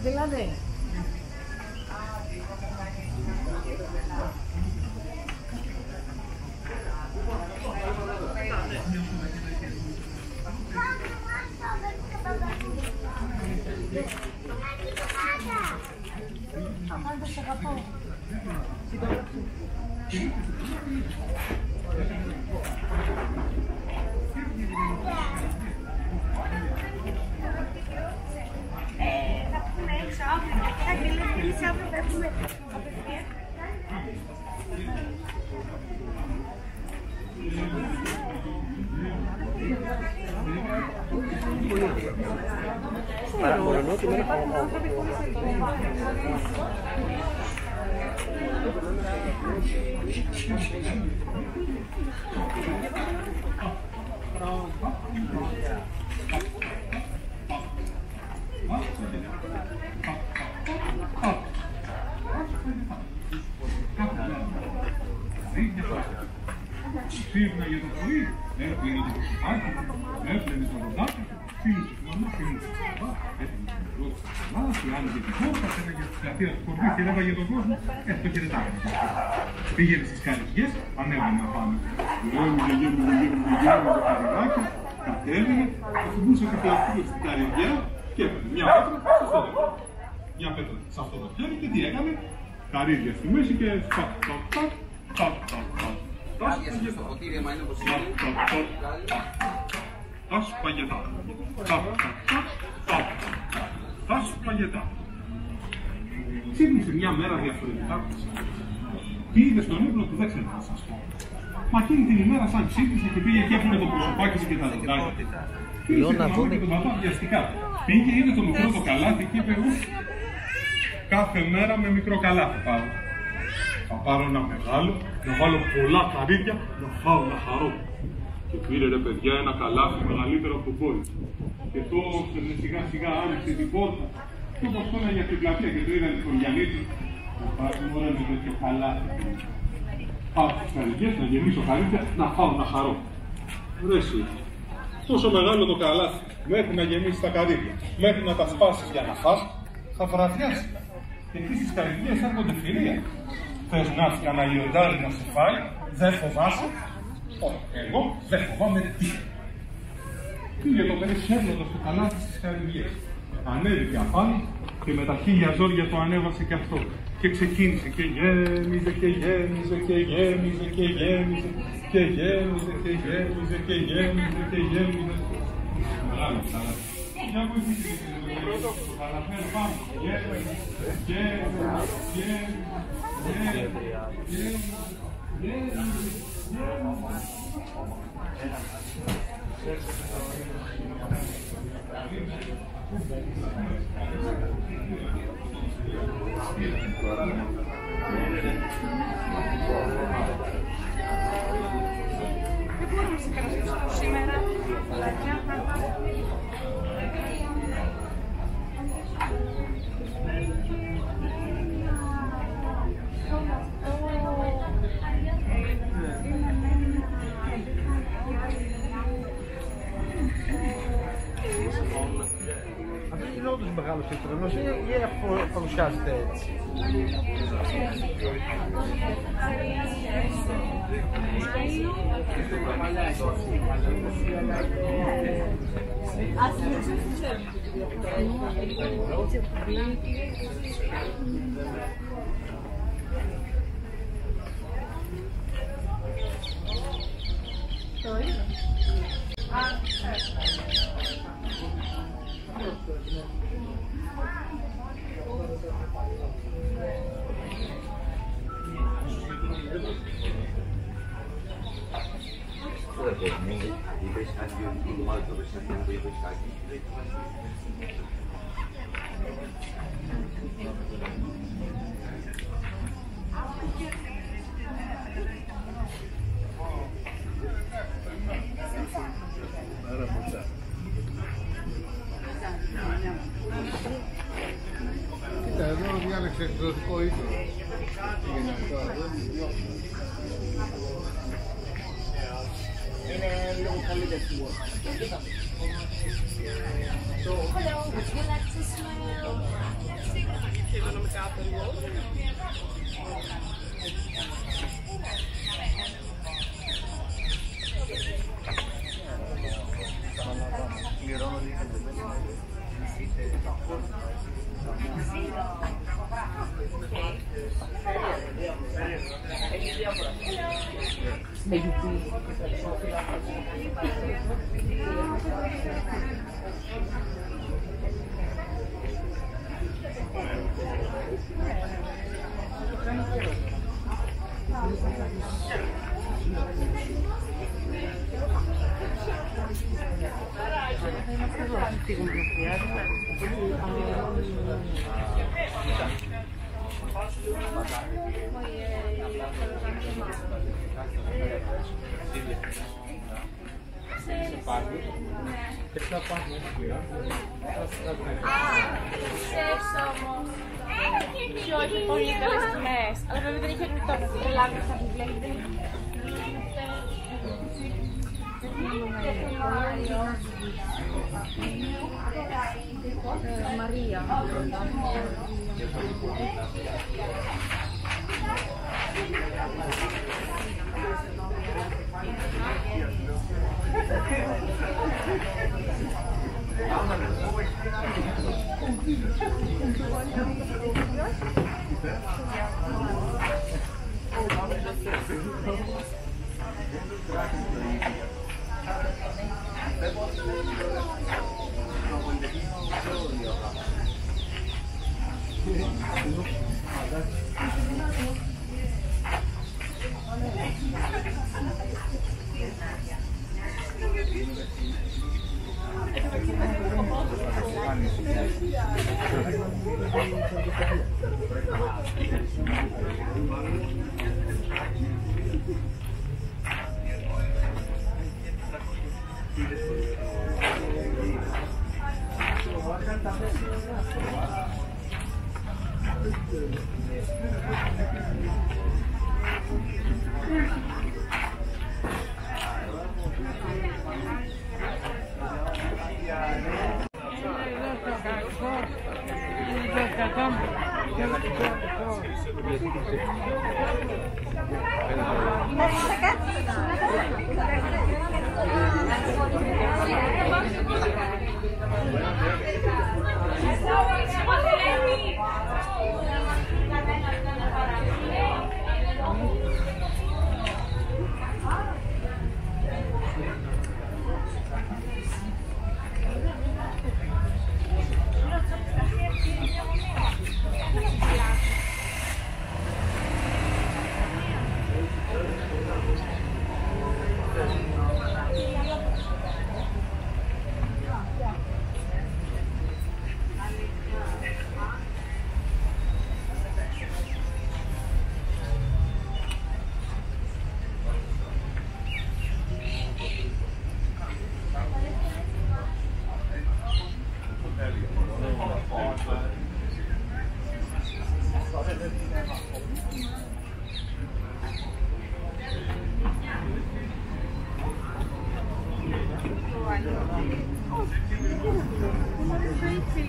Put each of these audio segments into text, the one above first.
Δηλαδή. Πάντα σε αγαπώ. Θα πούμε έξω αύριο. Αύριο θα έχουμε απευθεία. Παραπονώ και με ένα Ξύπνα για το πρωί, έπαιρνε το κεφάλι, έπαιρνε το ροδάκι, φίλους του μαμά, φίλους του παπά, έπαιρνε το μικρό του παπά, και άνοιξε την πόρτα, έλεγε στην πλατεία του χωριού και έλεγε τον κόσμο, το χαιρετάμε. Πήγαινε στις καρδιές, ανέβαινε να πάμε. Γέμιζε το καρδάκι, κατέβαινε, αφουμπούσε το πλαστικό στην καρδιά και έπαιρνε μια πέτρα σε αυτό το χέρι. Μια πέτρα σε αυτό το χέρι και τι έκανε, καρύδια στη μέση και σπακ, σπακ, σπακ, σπακ. Τα σπαγετά. Τα σπαγετά. Ξύπνησε μια μέρα διαφορετικά. Και είδε στον ύπνο του, δεν ξέρω να σας πω. Μα εκείνη την ημέρα σαν ξύπνησε και πήγε και έπαιρνε το προσωπάκι σου και τα δοντάκια. Φίλησε τη μαμά και τον παπά βιαστικά. Πήγε, είδε το μικρό το καλάθι και είπε κάθε μέρα με μικρό καλάθι πάω. Θα πάρω ένα μεγάλο, να βάλω πολλά καρύδια, να φάω, να χαρώ. Και πήρε ρε παιδιά ένα καλάθι μεγαλύτερο από τον πόδι. Και το έφερνε σιγά σιγά, άνοιξε την πόρτα. Και όπως τώρα για την πλατεία και το είδαν οι χωριανίτες, να πάρω μωρέ με τέτοιο καλάθι. Πάω στις καρυδιές, να γεμίσω καρύδια, να φάω, να χαρώ. Ρε εσύ, τόσο μεγάλο το καλάθι, μέχρι να γεμίσει τα καρύδια, μέχρι να τα σπάσεις για να φας, θα βραδιάσει. Και εκεί στις καρυδιές έρχονται φιλία. Θες να έρθει κανένα λιοντάρι να σε φάει, δεν φοβάσαι. Όχι, εγώ δεν φοβάμαι τίποτα. Πήγε το παιδί σέρνοντας το καλάθι στις καρυδιές. Ανέβηκε απάνω και με τα χίλια ζόρια το ανέβασε και αυτό. Και ξεκίνησε και γέμιζε και γέμιζε και γέμιζε και γέμιζε και γέμιζε και γέμιζε και γέμιζε και γέμιζε. Μεγάλο καλάθι. Για βοηθήστε το καλαθμένο πάνω. Γέμιζε, Δεν μπορούμε να σε καταστήσουμε σήμερα. Αυτό είναι όντως μεγάλος εχθρός ή παρουσιάζεται έτσι? Το είδα. σε εκδοτικό ήθος. Είναι λίγο καλύτερη σίγουρα. Hello, would you like to smell? Ξέρεις όμως, και όχι πολύ καλές τιμές, αλλά βέβαια δεν είχε γλιτό να τρελάνει στα βιβλία. Μαρία.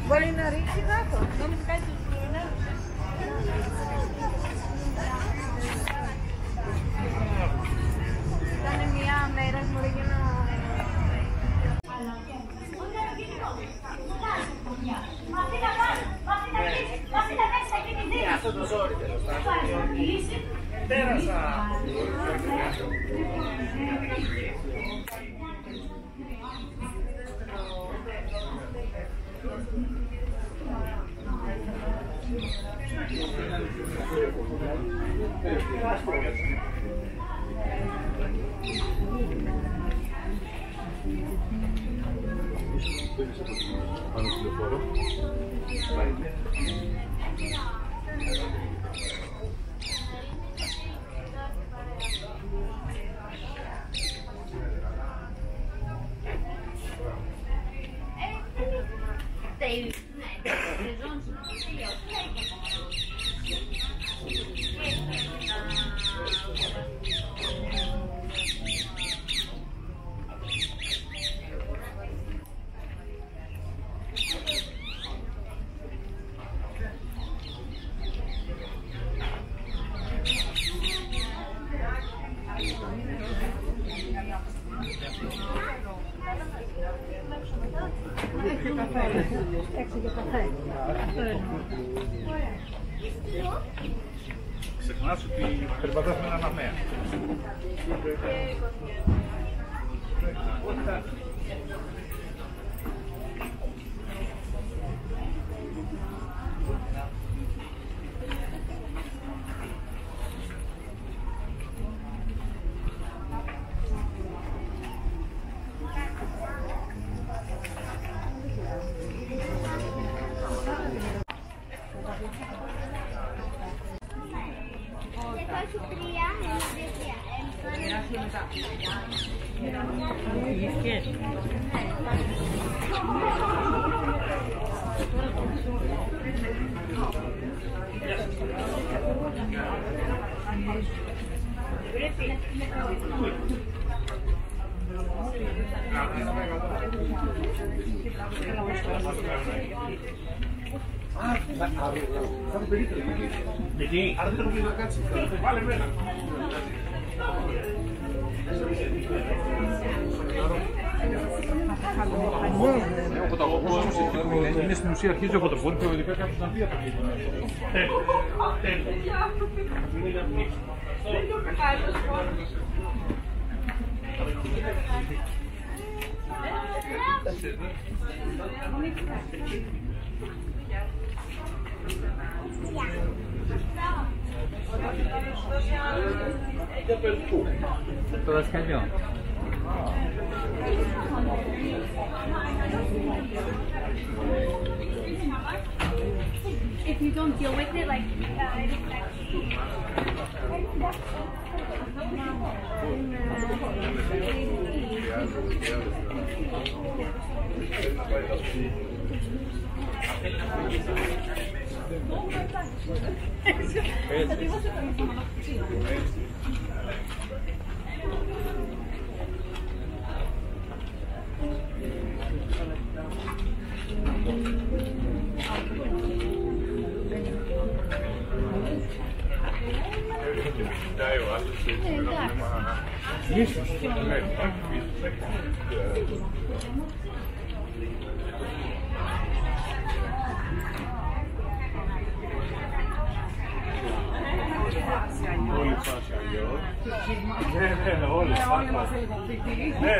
Μπορεί να ρίξει κάτω. Νόμιζε κάτι του Ήταν μια μέρα μπορεί για να... Αυτό το ζόρι τέλος πάντων. Πέρασα. Πάνω στο λεωφόρο. Ξεχνάς ότι περπατάς με έναν αμαία. Θα το περίπτωμα. Γιατί? Άρα δεν το πεις να κάτσει. Βάλε εμένα. Είναι στην ουσία αρχίζει ο φωτοφόνος, πραγματικά κάποιος να πει από εκεί. Το δασκαλιό. If you don't deal with it, like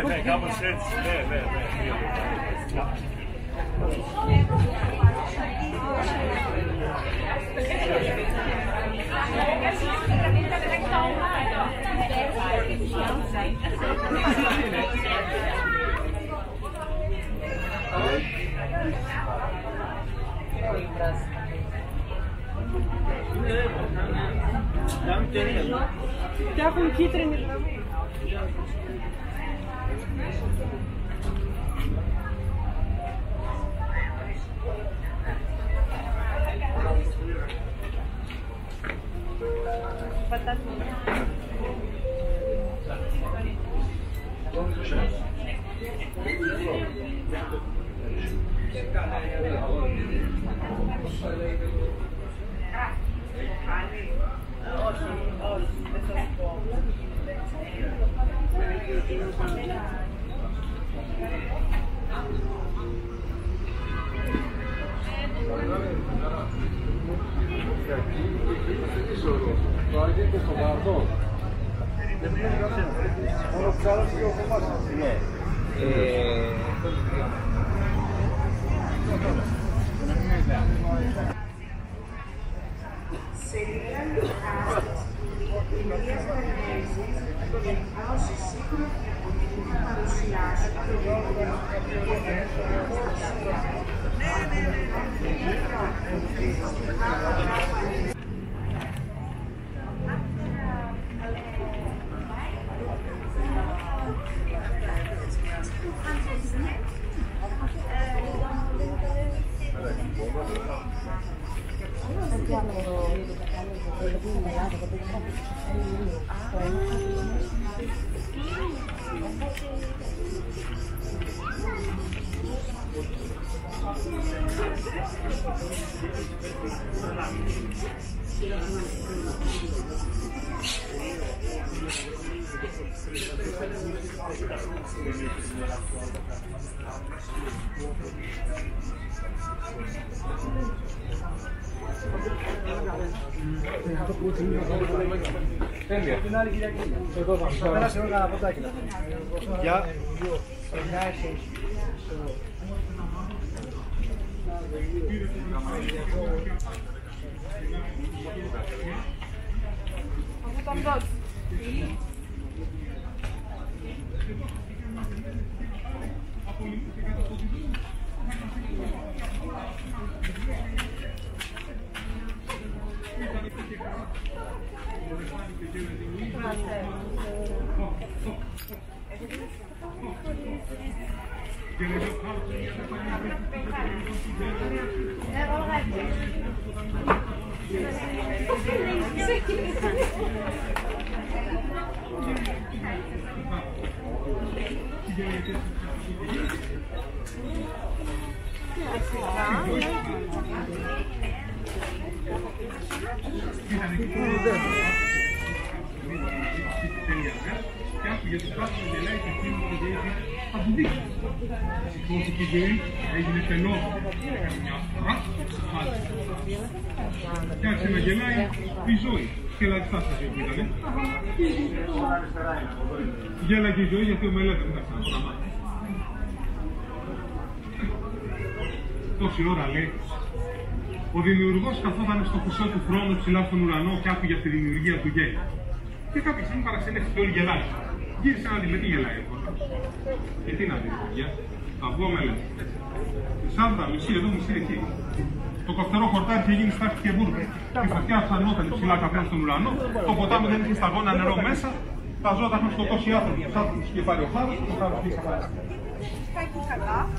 Ναι, κάπως έτσι. Ναι. και έχουν κίτρινη γραμμή. Τέλεια. Θα περάσει όλα τα ποτάκια. Γεια. Για το πράγμα να γελάει και εκείνο το γέλιο θα του δείξει. Σηκώθηκε η ζωή, έγινε πελό, έκανε μια φορά, μάλιστα. Και άρχισε να γελάει η ζωή. Σκελαριστά στα ζωή που ήτανε. Γέλαγε η ζωή γιατί ο Μελέτε δεν ήταν να μάθει. Τόση ώρα λέει. Ο δημιουργός καθόταν στο χρυσό του θρόνο ψηλά στον ουρανό και άκουγε από τη δημιουργία του γέλια. Και κάποια στιγμή παραξενεύτηκε όλοι γελάει. Γύρισε να δει με τι γελάει εγώ. Τι να δει, παιδιά. Θα βγω με λέει. Σάντα, μισή εδώ, μισή εκεί. Το κοφτερό χορτάρι είχε γίνει στάχτη και μπουρμπα. Η φωτιά φανόταν ψηλά καπνό στον ουρανό. Το ποτάμι δεν είχε σταγόνα νερό μέσα. Τα ζώα τα είχαν σκοτώσει οι άνθρωποι. Του άνθρωπου είχε πάρει ο χάρος, το χάρος είχε πάρει.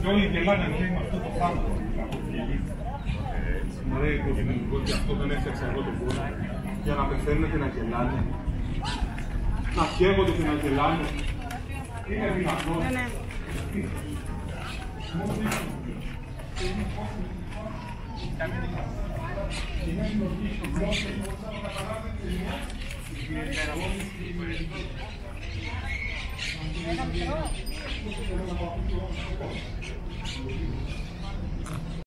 Και όλοι γελάγαν και με αυτό το θάνατο. Ρε, ότι αυτό δεν έφτιαξα εγώ το πόνο. Για να πεθαίνουν και να γελάνε. Να χαίρονται και να γελάνε. Είναι δυνατόν.